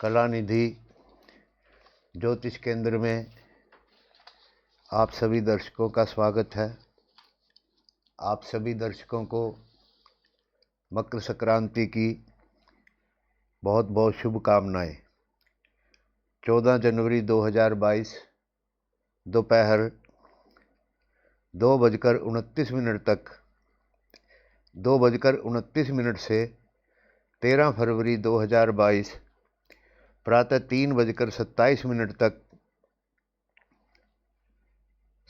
कलानिधि ज्योतिष केंद्र में आप सभी दर्शकों का स्वागत है। आप सभी दर्शकों को मकर संक्रांति की बहुत बहुत शुभकामनाएं। 14 जनवरी 2022 दोपहर 2:29 तक 2:29 से 13 फरवरी 2022 प्रातः 3:27 तक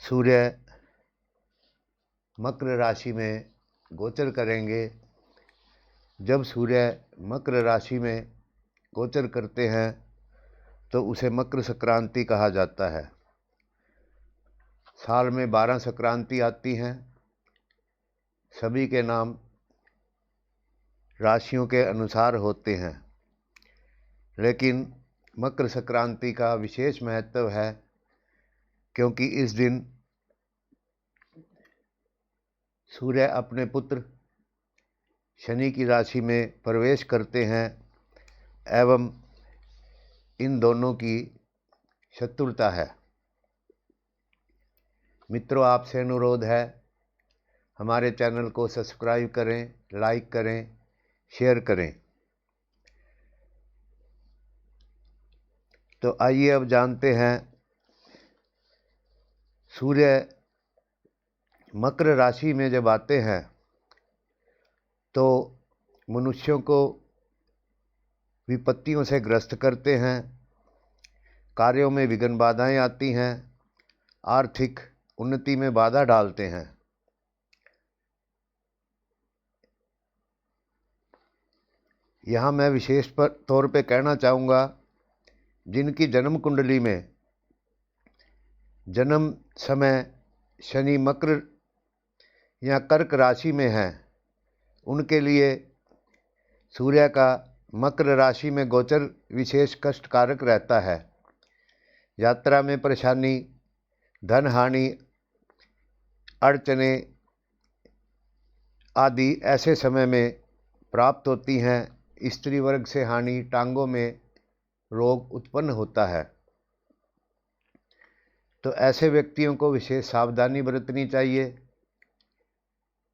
सूर्य मकर राशि में गोचर करेंगे। जब सूर्य मकर राशि में गोचर करते हैं तो उसे मकर संक्रांति कहा जाता है। साल में 12 संक्रांति आती हैं। सभी के नाम राशियों के अनुसार होते हैं, लेकिन मकर संक्रांति का विशेष महत्व है क्योंकि इस दिन सूर्य अपने पुत्र शनि की राशि में प्रवेश करते हैं एवं इन दोनों की शत्रुता है। मित्रों, आपसे अनुरोध है, हमारे चैनल को सब्सक्राइब करें, लाइक करें, शेयर करें। तो आइए अब जानते हैं सूर्य मकर राशि में जब आते हैं तो मनुष्यों को विपत्तियों से ग्रस्त करते हैं, कार्यों में विघ्न बाधाएं आती हैं, आर्थिक उन्नति में बाधा डालते हैं। यहाँ मैं विशेष तौर पे कहना चाहूँगा, जिनकी जन्म कुंडली में जन्म समय शनि मकर या कर्क राशि में है, उनके लिए सूर्य का मकर राशि में गोचर विशेष कष्टकारक रहता है। यात्रा में परेशानी, धन हानि, अड़चने आदि ऐसे समय में प्राप्त होती हैं। स्त्री वर्ग से हानि, टांगों में रोग उत्पन्न होता है। तो ऐसे व्यक्तियों को विशेष सावधानी बरतनी चाहिए।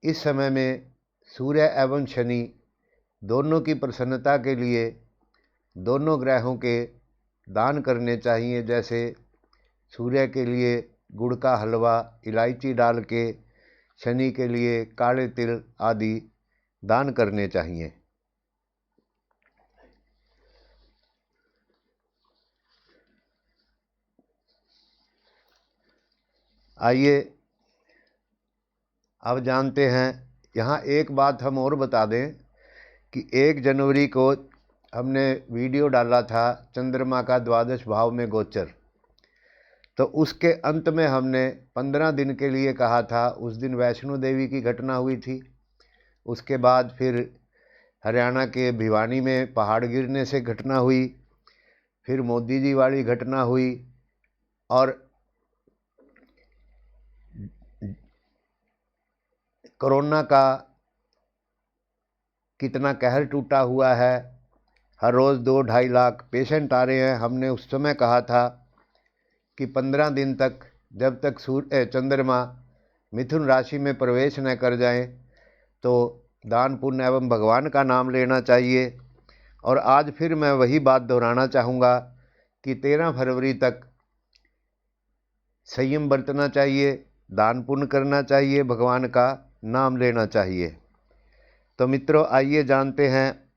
इस समय में सूर्य एवं शनि दोनों की प्रसन्नता के लिए दोनों ग्रहों के दान करने चाहिए। जैसे सूर्य के लिए गुड़ का हलवा इलायची डाल के, शनि के लिए काले तिल आदि दान करने चाहिए। आइए अब जानते हैं। यहाँ एक बात हम और बता दें कि 1 जनवरी को हमने वीडियो डाला था चंद्रमा का द्वादश भाव में गोचर। तो उसके अंत में हमने 15 दिन के लिए कहा था। उस दिन वैष्णो देवी की घटना हुई थी। उसके बाद फिर हरियाणा के भिवानी में पहाड़ गिरने से घटना हुई, फिर मोदी जी वाली घटना हुई, और कोरोना का कितना कहर टूटा हुआ है। हर रोज़ 2-2.5 लाख पेशेंट आ रहे हैं। हमने उस समय कहा था कि 15 दिन तक, जब तक चंद्रमा मिथुन राशि में प्रवेश न कर जाएं, तो दान पुण्य एवं भगवान का नाम लेना चाहिए। और आज फिर मैं वही बात दोहराना चाहूँगा कि 13 फरवरी तक संयम बरतना चाहिए, दान पुण्य करना चाहिए, भगवान का नाम लेना चाहिए। तो मित्रों, आइए जानते हैं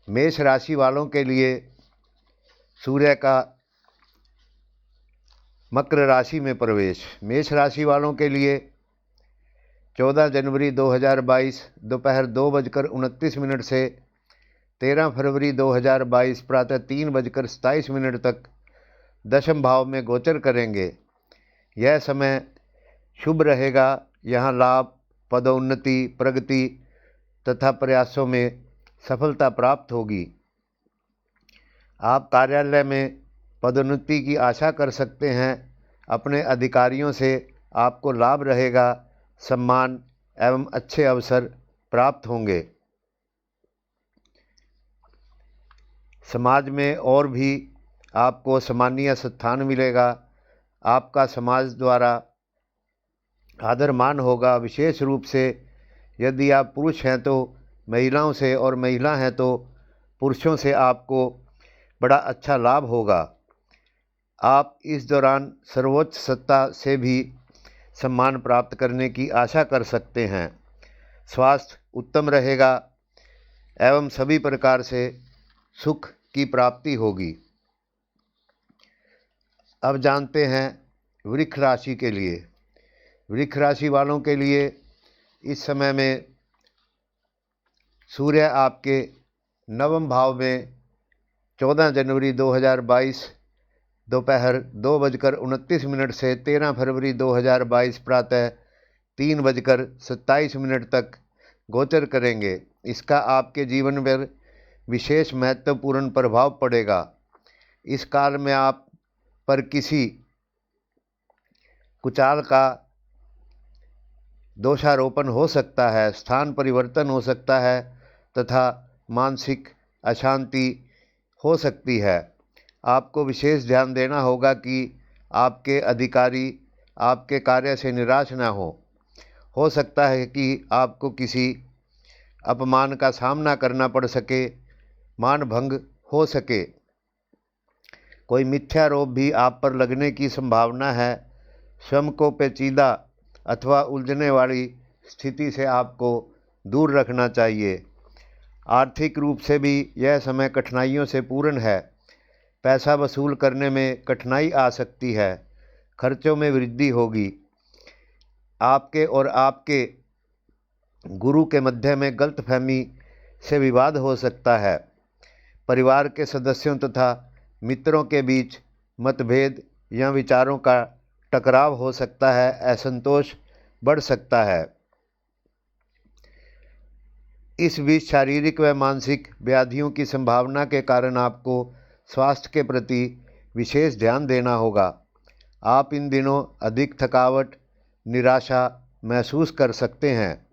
मेष राशि वालों के लिए सूर्य का मकर राशि में प्रवेश। मेष राशि वालों के लिए 14 जनवरी 2022 दोपहर 2:29 से 13 फरवरी 2022 प्रातः 3:27 तक दशम भाव में गोचर करेंगे। यह समय शुभ रहेगा। यहाँ लाभ, पदोन्नति, प्रगति तथा प्रयासों में सफलता प्राप्त होगी। आप कार्यालय में पदोन्नति की आशा कर सकते हैं। अपने अधिकारियों से आपको लाभ रहेगा। सम्मान एवं अच्छे अवसर प्राप्त होंगे। समाज में और भी आपको सम्मानीय स्थान मिलेगा। आपका समाज द्वारा आदर मान होगा। विशेष रूप से यदि आप पुरुष हैं तो महिलाओं से, और महिला हैं तो पुरुषों से आपको बड़ा अच्छा लाभ होगा। आप इस दौरान सर्वोच्च सत्ता से भी सम्मान प्राप्त करने की आशा कर सकते हैं। स्वास्थ्य उत्तम रहेगा एवं सभी प्रकार से सुख की प्राप्ति होगी। अब जानते हैं वृक्ष राशि के लिए। वृक्ष राशि वालों के लिए इस समय में सूर्य आपके नवम भाव में 14 जनवरी 2022 दोपहर 2:29 से 13 फरवरी 2022 प्रातः 3:27 तक गोचर करेंगे। इसका आपके जीवन पर विशेष महत्वपूर्ण प्रभाव पड़ेगा। इस काल में आप पर किसी कुचाल का दोषारोपण हो सकता है, स्थान परिवर्तन हो सकता है तथा मानसिक अशांति हो सकती है। आपको विशेष ध्यान देना होगा कि आपके अधिकारी आपके कार्य से निराश न हो सकता है कि आपको किसी अपमान का सामना करना पड़ सके, मान भंग हो सके। कोई मिथ्यारोप भी आप पर लगने की संभावना है। स्वयं को पेचीदा अथवा उलझने वाली स्थिति से आपको दूर रखना चाहिए। आर्थिक रूप से भी यह समय कठिनाइयों से पूर्ण है। पैसा वसूल करने में कठिनाई आ सकती है। खर्चों में वृद्धि होगी। आपके और आपके गुरु के मध्य में गलतफहमी से विवाद हो सकता है। परिवार के सदस्यों तथा मित्रों के बीच मतभेद या विचारों का टकराव हो सकता है। असंतोष बढ़ सकता है। इस बीच शारीरिक व मानसिक व्याधियों की संभावना के कारण आपको स्वास्थ्य के प्रति विशेष ध्यान देना होगा। आप इन दिनों अधिक थकावट, निराशा महसूस कर सकते हैं।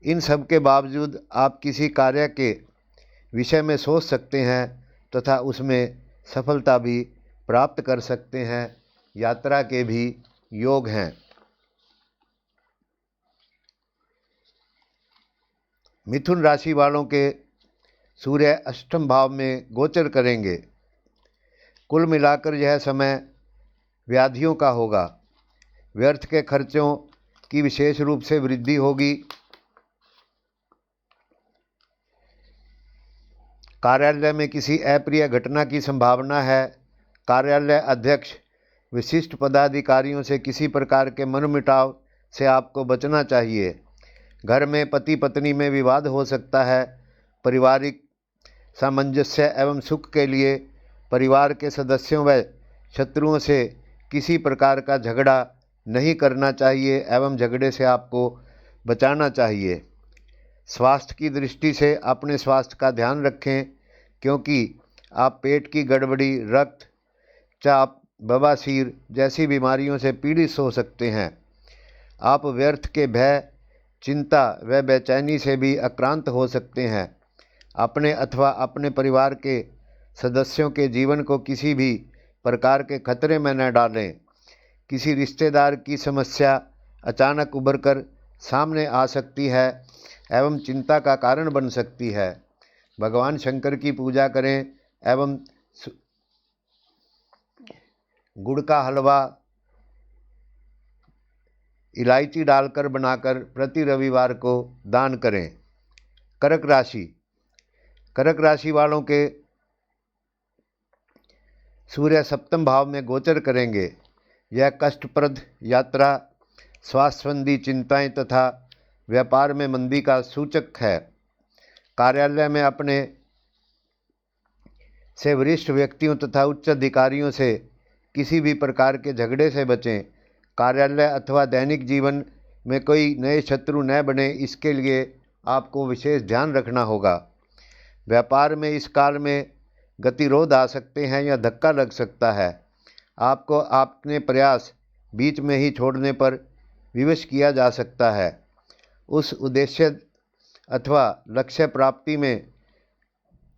इन सब के बावजूद आप किसी कार्य के विषय में सोच सकते हैं तथा उसमें सफलता भी प्राप्त कर सकते हैं। यात्रा के भी योग हैं। मिथुन राशि वालों के सूर्य अष्टम भाव में गोचर करेंगे। कुल मिलाकर यह समय व्याधियों का होगा। व्यर्थ के खर्चों की विशेष रूप से वृद्धि होगी। कार्यालय में किसी अप्रिय घटना की संभावना है। कार्यालय अध्यक्ष, विशिष्ट पदाधिकारियों से किसी प्रकार के मनमुटाव से आपको बचना चाहिए। घर में पति पत्नी में विवाद हो सकता है। पारिवारिक सामंजस्य एवं सुख के लिए परिवार के सदस्यों व शत्रुओं से किसी प्रकार का झगड़ा नहीं करना चाहिए एवं झगड़े से आपको बचाना चाहिए। स्वास्थ्य की दृष्टि से अपने स्वास्थ्य का ध्यान रखें, क्योंकि आप पेट की गड़बड़ी, रक्तचाप, बवासीर जैसी बीमारियों से पीड़ित हो सकते हैं। आप व्यर्थ के भय, चिंता व बेचैनी से भी आक्रांत हो सकते हैं। अपने अथवा अपने परिवार के सदस्यों के जीवन को किसी भी प्रकार के खतरे में न डालें। किसी रिश्तेदार की समस्या अचानक उभर कर सामने आ सकती है एवं चिंता का कारण बन सकती है। भगवान शंकर की पूजा करें एवं गुड़ का हलवा इलायची डालकर बनाकर प्रति रविवार को दान करें। कर्क राशि। कर्क राशि वालों के सूर्य सप्तम भाव में गोचर करेंगे। यह कष्टप्रद यात्रा, स्वास्थ्य संबंधी चिंताएं तथा व्यापार में मंदी का सूचक है। कार्यालय में अपने से वरिष्ठ व्यक्तियों तथा उच्च अधिकारियों से किसी भी प्रकार के झगड़े से बचें। कार्यालय अथवा दैनिक जीवन में कोई नए शत्रु न बने, इसके लिए आपको विशेष ध्यान रखना होगा। व्यापार में इस काल में गतिरोध आ सकते हैं या धक्का लग सकता है। आपको अपने प्रयास बीच में ही छोड़ने पर विवश किया जा सकता है। उस उद्देश्य अथवा लक्ष्य प्राप्ति में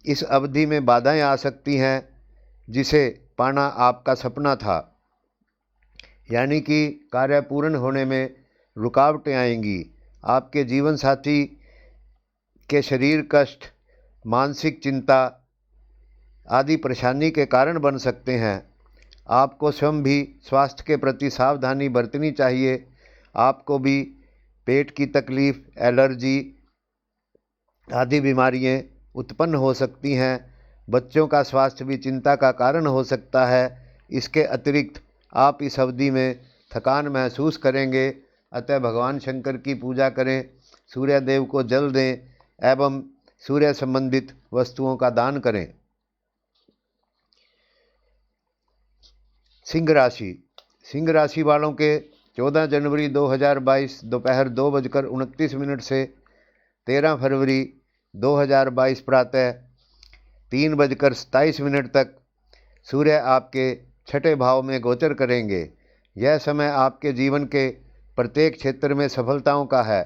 इस अवधि में बाधाएं आ सकती हैं जिसे पाना आपका सपना था, यानी कि कार्य पूर्ण होने में रुकावटें आएंगी। आपके जीवन साथी के शरीर कष्ट, मानसिक चिंता आदि परेशानी के कारण बन सकते हैं। आपको स्वयं भी स्वास्थ्य के प्रति सावधानी बरतनी चाहिए। आपको भी पेट की तकलीफ, एलर्जी आदि बीमारियां उत्पन्न हो सकती हैं। बच्चों का स्वास्थ्य भी चिंता का कारण हो सकता है। इसके अतिरिक्त आप इस अवधि में थकान महसूस करेंगे, अतः भगवान शंकर की पूजा करें, सूर्य देव को जल दें एवं सूर्य संबंधित वस्तुओं का दान करें। सिंह राशि। सिंह राशि वालों के 14 जनवरी 2022 दोपहर 2:29 से 13 फरवरी 2022 प्रातः 3:27 तक सूर्य आपके छठे भाव में गोचर करेंगे। यह समय आपके जीवन के प्रत्येक क्षेत्र में सफलताओं का है।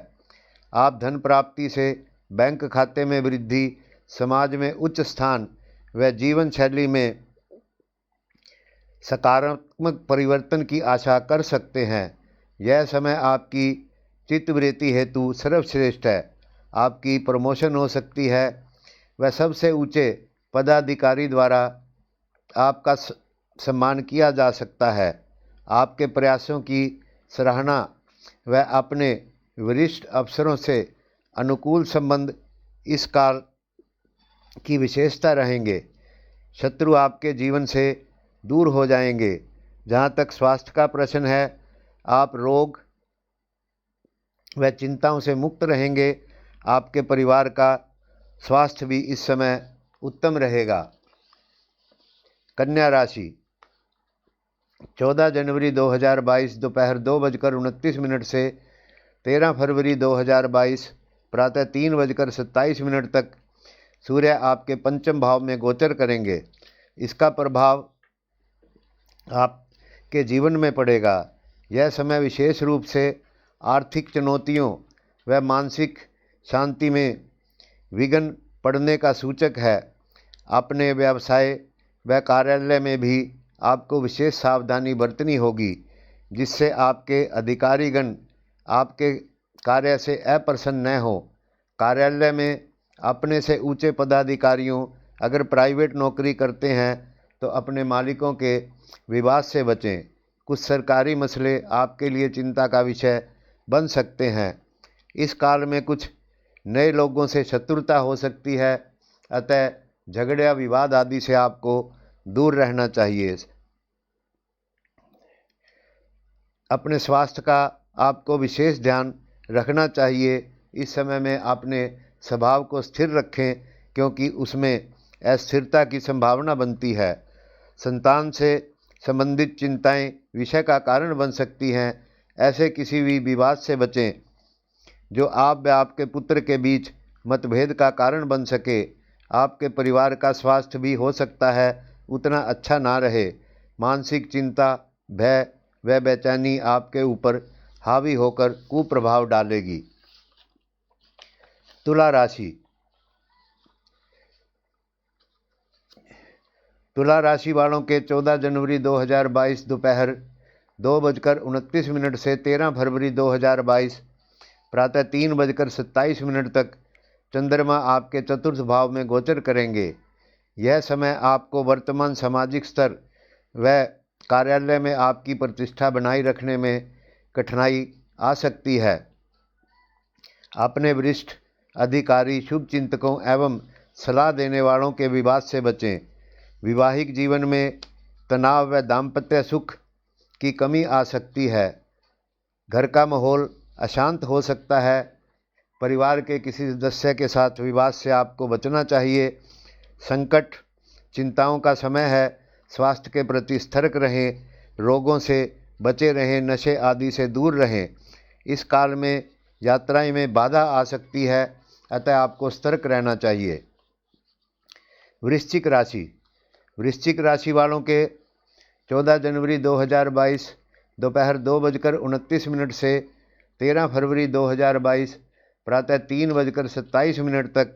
आप धन प्राप्ति से बैंक खाते में वृद्धि, समाज में उच्च स्थान व जीवन शैली में सकारात्मक परिवर्तन की आशा कर सकते हैं। यह समय आपकी चित्तवृत्ति हेतु सर्वश्रेष्ठ है। आपकी प्रमोशन हो सकती है व सबसे ऊंचे पदाधिकारी द्वारा आपका सम्मान किया जा सकता है। आपके प्रयासों की सराहना व अपने वरिष्ठ अफसरों से अनुकूल संबंध इस काल की विशेषता रहेंगे। शत्रु आपके जीवन से दूर हो जाएंगे। जहाँ तक स्वास्थ्य का प्रश्न है, आप रोग व चिंताओं से मुक्त रहेंगे। आपके परिवार का स्वास्थ्य भी इस समय उत्तम रहेगा। कन्या राशि। 14 जनवरी 2022 दोपहर 2:29 से 13 फरवरी 2022 प्रातः 3:27 तक सूर्य आपके पंचम भाव में गोचर करेंगे। इसका प्रभाव आपके जीवन में पड़ेगा। यह समय विशेष रूप से आर्थिक चुनौतियों व मानसिक शांति में विघ्न पड़ने का सूचक है। अपने व्यवसाय व कार्यालय में भी आपको विशेष सावधानी बरतनी होगी, जिससे आपके अधिकारीगण आपके कार्य से अप्रसन्न न हो। कार्यालय में अपने से ऊंचे पदाधिकारियों अगर प्राइवेट नौकरी करते हैं तो अपने मालिकों के विवाद से बचें। कुछ सरकारी मसले आपके लिए चिंता का विषय बन सकते हैं। इस काल में कुछ नए लोगों से शत्रुता हो सकती है, अतः झगड़े या विवाद आदि से आपको दूर रहना चाहिए। अपने स्वास्थ्य का आपको विशेष ध्यान रखना चाहिए। इस समय में अपने स्वभाव को स्थिर रखें, क्योंकि उसमें अस्थिरता की संभावना बनती है। संतान से संबंधित चिंताएं विषय का कारण बन सकती हैं। ऐसे किसी भी विवाद से बचें जो आप व आपके पुत्र के बीच मतभेद का कारण बन सके। आपके परिवार का स्वास्थ्य भी हो सकता है उतना अच्छा ना रहे। मानसिक चिंता, भय व बेचैनी आपके ऊपर हावी होकर कुप्रभाव डालेगी। तुला राशि। तुला राशि वालों के 14 जनवरी 2022 दोपहर 2:29 से 13 फरवरी 2022 प्रातः 3:27 तक चंद्रमा आपके चतुर्थ भाव में गोचर करेंगे। यह समय आपको वर्तमान सामाजिक स्तर व कार्यालय में आपकी प्रतिष्ठा बनाए रखने में कठिनाई आ सकती है। अपने वरिष्ठ अधिकारी, शुभ चिंतकों एवं सलाह देने वालों के विवाद से बचें। वैवाहिक जीवन में तनाव व दाम्पत्य सुख की कमी आ सकती है। घर का माहौल अशांत हो सकता है। परिवार के किसी सदस्य के साथ विवाद से आपको बचना चाहिए। संकट, चिंताओं का समय है। स्वास्थ्य के प्रति सतर्क रहें, रोगों से बचे रहें, नशे आदि से दूर रहें। इस काल में यात्राएं में बाधा आ सकती है, अतः आपको सतर्क रहना चाहिए। वृश्चिक राशि। वृश्चिक राशि वालों के 14 जनवरी 2022 दोपहर 2:29 से 13 फरवरी 2022 प्रातः 3:27 तक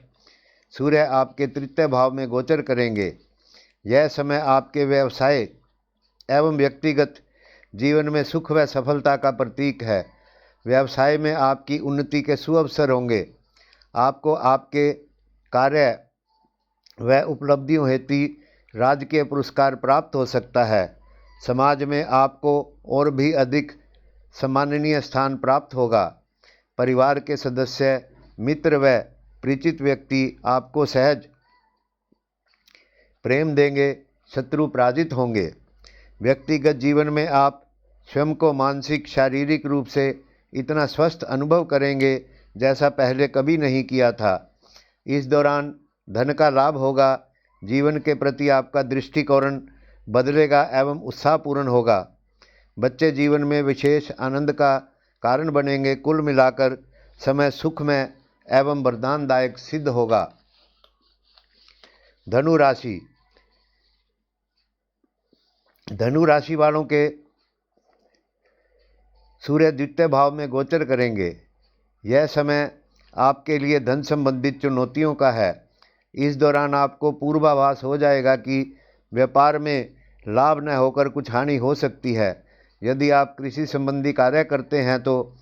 सूर्य आपके तृतीय भाव में गोचर करेंगे। यह समय आपके व्यवसाय एवं व्यक्तिगत जीवन में सुख व सफलता का प्रतीक है। व्यवसाय में आपकी उन्नति के सुअवसर होंगे। आपको आपके कार्य व उपलब्धियों हेतु राजकीय पुरस्कार प्राप्त हो सकता है। समाज में आपको और भी अधिक सम्माननीय स्थान प्राप्त होगा। परिवार के सदस्य, मित्र व परिचित व्यक्ति आपको सहज प्रेम देंगे, शत्रु पराजित होंगे। व्यक्तिगत जीवन में आप स्वयं को मानसिक शारीरिक रूप से इतना स्वस्थ अनुभव करेंगे जैसा पहले कभी नहीं किया था। इस दौरान धन का लाभ होगा। जीवन के प्रति आपका दृष्टिकोण बदलेगा एवं उत्साहपूर्ण होगा। बच्चे जीवन में विशेष आनंद का कारण बनेंगे। कुल मिलाकर समय सुखमय एवं वरदानदायक सिद्ध होगा। धनु राशि। धनु राशि वालों के सूर्य द्वितीय भाव में गोचर करेंगे। यह समय आपके लिए धन संबंधित चुनौतियों का है। इस दौरान आपको पूर्वाभास हो जाएगा कि व्यापार में लाभ न होकर कुछ हानि हो सकती है। यदि आप कृषि संबंधी कार्य करते हैं तो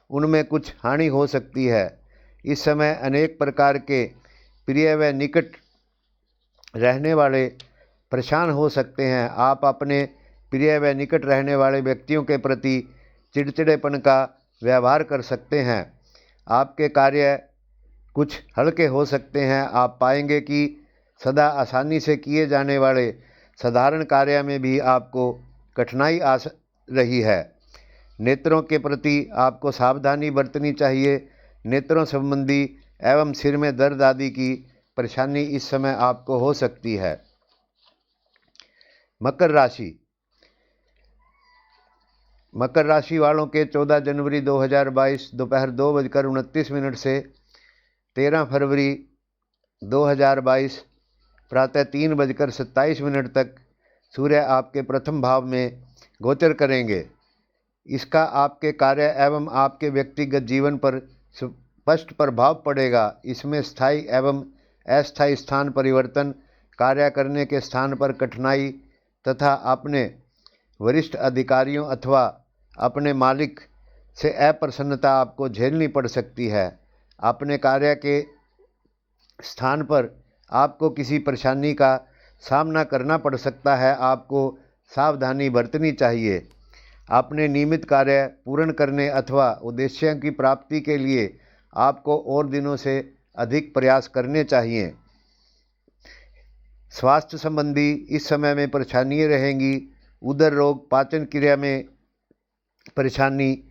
उनमें कुछ हानि हो सकती है। इस समय अनेक प्रकार के प्रिय व निकट रहने वाले परेशान हो सकते हैं। आप अपने प्रिय व निकट रहने वाले व्यक्तियों के प्रति चिड़चिड़ेपन का व्यवहार कर सकते हैं। आपके कार्य कुछ हल्के हो सकते हैं। आप पाएंगे कि सदा आसानी से किए जाने वाले साधारण कार्य में भी आपको कठिनाई आ रही है। नेत्रों के प्रति आपको सावधानी बरतनी चाहिए। नेत्रों संबंधी एवं सिर में दर्द आदि की परेशानी इस समय आपको हो सकती है। मकर राशि। मकर राशि वालों के 14 जनवरी 2022 दोपहर 2:29 से 13 फरवरी 2022 प्रातः 3:27 तक सूर्य आपके प्रथम भाव में गोचर करेंगे। इसका आपके कार्य एवं आपके व्यक्तिगत जीवन पर स्पष्ट प्रभाव पड़ेगा। इसमें स्थायी एवं अस्थायी स्थान परिवर्तन, कार्य करने के स्थान पर कठिनाई तथा अपने वरिष्ठ अधिकारियों अथवा अपने मालिक से अप्रसन्नता आपको झेलनी पड़ सकती है। अपने कार्य के स्थान पर आपको किसी परेशानी का सामना करना पड़ सकता है। आपको सावधानी बरतनी चाहिए। अपने नियमित कार्य पूर्ण करने अथवा उद्देश्यों की प्राप्ति के लिए आपको और दिनों से अधिक प्रयास करने चाहिए। स्वास्थ्य संबंधी इस समय में परेशानियाँ रहेंगी। उदर रोग, पाचन क्रिया में परेशानी,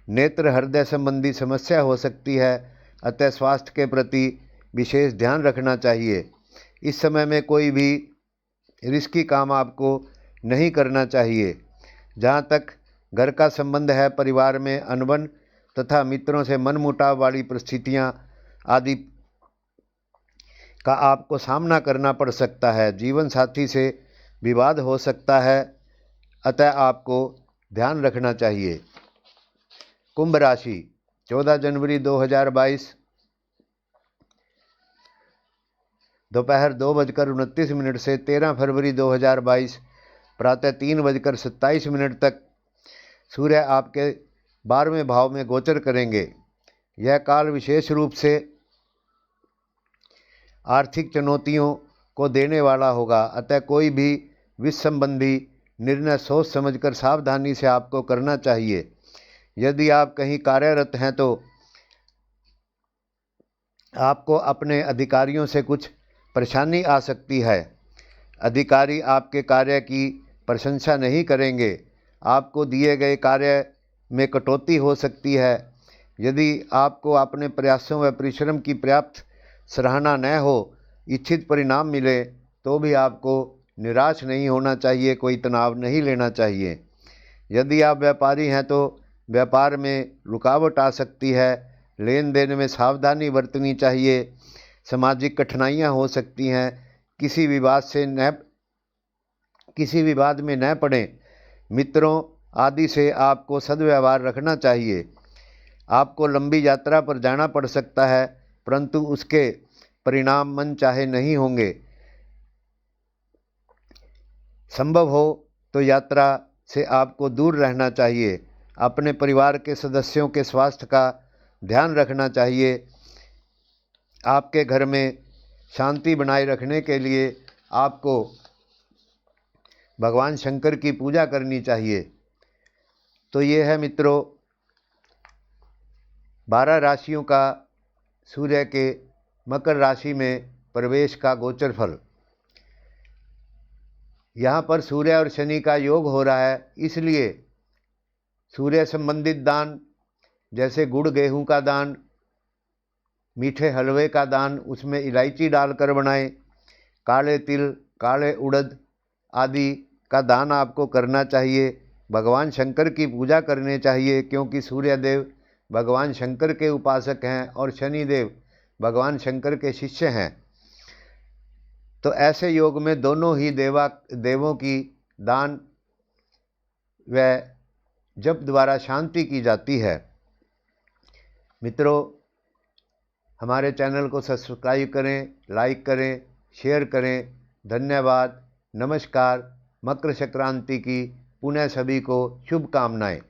नेत्र हृदय संबंधी समस्या हो सकती है। अतः स्वास्थ्य के प्रति विशेष ध्यान रखना चाहिए। इस समय में कोई भी रिस्की काम आपको नहीं करना चाहिए। जहाँ तक घर का संबंध है, परिवार में अनबन तथा मित्रों से मनमुटाव वाली परिस्थितियाँ आदि का आपको सामना करना पड़ सकता है। जीवन साथी से विवाद हो सकता है, अतः आपको ध्यान रखना चाहिए। कुंभ राशि। 14 जनवरी 2022 दोपहर 2:29 से 13 फरवरी 2022 प्रातः 3:27 तक सूर्य आपके 12वें भाव में गोचर करेंगे। यह काल विशेष रूप से आर्थिक चुनौतियों को देने वाला होगा। अतः कोई भी वित्त संबंधी निर्णय सोच समझकर सावधानी से आपको करना चाहिए। यदि आप कहीं कार्यरत हैं तो आपको अपने अधिकारियों से कुछ परेशानी आ सकती है। अधिकारी आपके कार्य की प्रशंसा नहीं करेंगे। आपको दिए गए कार्य में कटौती हो सकती है। यदि आपको अपने प्रयासों व परिश्रम की पर्याप्त सराहना न हो, इच्छित परिणाम मिले तो भी आपको निराश नहीं होना चाहिए, कोई तनाव नहीं लेना चाहिए। यदि आप व्यापारी हैं तो व्यापार में रुकावट आ सकती है। लेन देन में सावधानी बरतनी चाहिए। सामाजिक कठिनाइयाँ हो सकती हैं। किसी विवाद में न पड़ें। मित्रों आदि से आपको सद्व्यवहार रखना चाहिए। आपको लंबी यात्रा पर जाना पड़ सकता है, परंतु उसके परिणाम मन चाहे नहीं होंगे। संभव हो तो यात्रा से आपको दूर रहना चाहिए। अपने परिवार के सदस्यों के स्वास्थ्य का ध्यान रखना चाहिए। आपके घर में शांति बनाए रखने के लिए आपको भगवान शंकर की पूजा करनी चाहिए। तो ये है मित्रों 12 राशियों का सूर्य के मकर राशि में प्रवेश का गोचर फल। यहाँ पर सूर्य और शनि का योग हो रहा है, इसलिए सूर्य संबंधित दान जैसे गुड़ गेहूं का दान, मीठे हलवे का दान, उसमें इलायची डालकर बनाएं, काले तिल, काले उड़द आदि का दान आपको करना चाहिए। भगवान शंकर की पूजा करनी चाहिए, क्योंकि सूर्य देव भगवान शंकर के उपासक हैं और शनि देव भगवान शंकर के शिष्य हैं। तो ऐसे योग में दोनों ही देवों की दान व जप द्वारा शांति की जाती है। मित्रों, हमारे चैनल को सब्सक्राइब करें, लाइक करें, शेयर करें। धन्यवाद। नमस्कार। मकर संक्रांति की पुनः सभी को शुभकामनाएं।